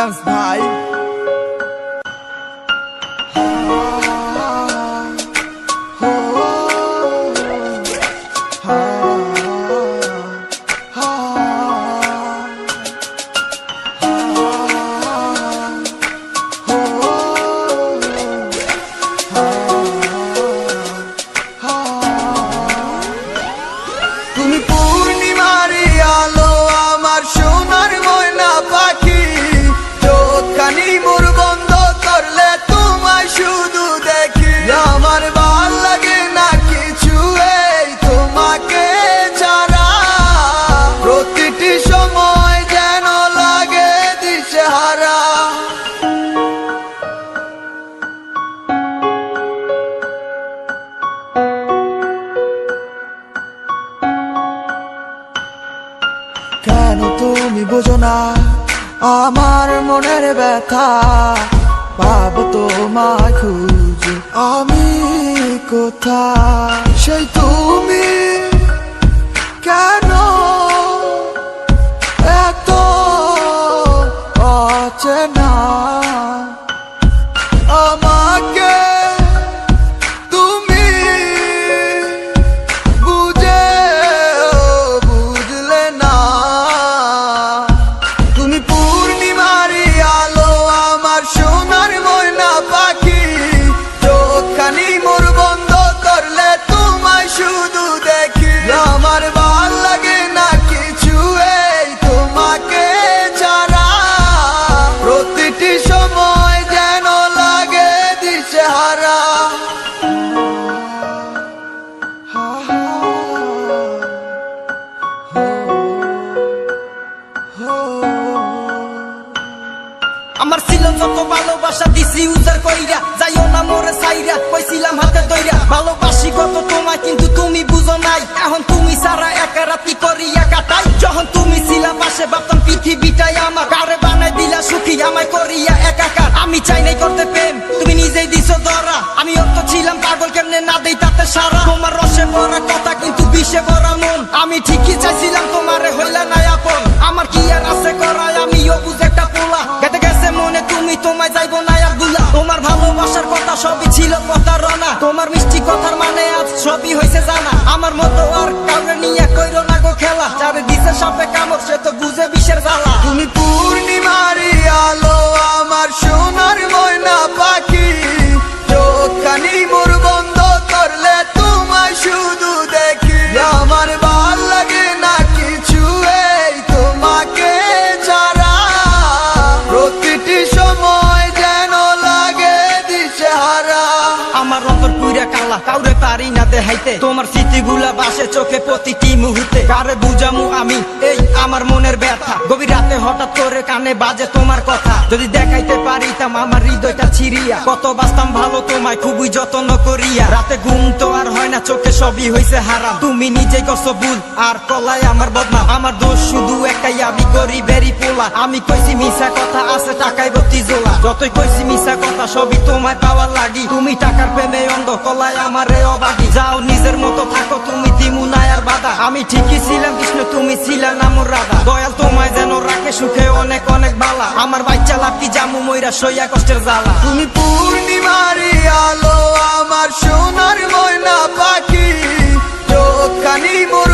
Dance ভাই। তুমি পূর্ণিমারি আলো আমার সোনার ময়না পাখি, চোখখানি মোর বন্ধ করলে তোমায় শুধু দেখি। আমার ভাল লাগে না কিছু এই তোমাকে ছাড়া, প্রতিটি সময় যেন লাগে দিশেহারা। কেন তুমি বোঝো না আমার মনের ব্যথা, পাবো তোমায় খুঁজে আমি কোথায়। সেই তুমি কেন এত অচেনা, আমাকে তুমি বুঝলে না। তুমি পূর্ণিমারি আলো আমার সোনার ময়না পাখি, চোখখানি মোর বন্ধ করলে তোমায় শুধু দেখি। আমার ভাল লাগে না কিছু এই তোমাকে ছাড়া, প্রতিটি সময় যেন লাগে দিশেহারা। আমার ছিল যত ভালোবাসা দিছি উজার কইরা, যাইও না মোরে সাইরা কইছিলাম হাতে দইরা। ভালোবাসি কত তোমায় কিন্তু তুমি বুঝো নাই, এখন তুমি সারা একা রাতি করিয়া কাটাই। যখন তুমি ছিলা পাশে ভাবতাম পৃথিবীটাই আমার, কারে বানাই দিলা সুখী আমায় করিয়া একাকার। আমি চাই নাই করতে প্রেম, তুমি নিজেই দিছো ধরা। আমি অত ছিলাম পাগল, কেমনে না দেই তাতে সারা। তোমার রসে ভরা কথা কিন্তু বিষে ভরা মন, আমি ঠিকই চাইছিলাম তোমারে হইলা নাই আপন। আমার কি আর আছে করায়, আমিও বুঝে একটা পোলা। গেতে গেছে মনে তুমি, তোমায় যাইবো না আর ভুলা। তোমার ভালোবাসার কথা সবই ছিল প্রতারণা, তোমার মিষ্টি কথার মানে আজ সবই হইছে জানা। আমার মতো আর কাউরে নিয়ে কইরো না গো খেলা, যারে দিছে সাপে কামড় সে তো বুঝে বিষের জ্বালা। তুমি পূর্ণিমারি আলো আমার সোনার ময়না পাখি, চোখখানি মোর বন্ধ করলে তোমায় শুধু দেখি। আমার ভাল লাগে না কিছু এই তোমাকে ছাড়া, প্রতিটি সময় যেন লাগে দিশেহারা। আমার অন্তর পুরা কালা, কাউরে পারি না দেখাইতে। তোমার স্মৃতিগুলা বাসে চোখে প্রতিটি মুহূর্তে, কারে বুঝামু আমি এই আমার মনের ব্যথা। গভীর রাতে হঠাৎ করে কানে বাজে তোমার কথা, যদি দেখাইতে পারিতাম আমার হৃদয়টা ছিড়িয়া। কত বাসতাম ভালো তোমায় খুবই যত্ন করিয়া, রাতে ঘুম তো আর হয় না, চোখে সবই হইছে হারাম। তুমি নিজে করছো ভুল আর কলায় আমার বদনাম, আমার দোষ শুধু একটাই, আমি গরিবেরই পোলা। আমি কইছি মিশা কথা আছে টাকায় ভর্তি জোলা, যতই কইছি মিশা কথা সবই তোমায় পাওয়ার লাগি। তুমি টাকার প্রেমে অন্ধ, কলায় আমারে অবাগি। যাও নিজের মতো থাকো তুমি, দিমু না আর বাধা। আমি ঠিকই ছিলাম কৃষ্ণ, তুমি ছিলা না মোর রাধা। দয়াল তোমায় যেন রাখে সুখে অনেক অনেক বালা, আমার বাচ্চা লাভকি জামু মইরা সইয়া কষ্টের জ্বালা। তুমি পূর্ণিমারি আলো আমার সোনার ময়না পাখি, চোখখানি মোর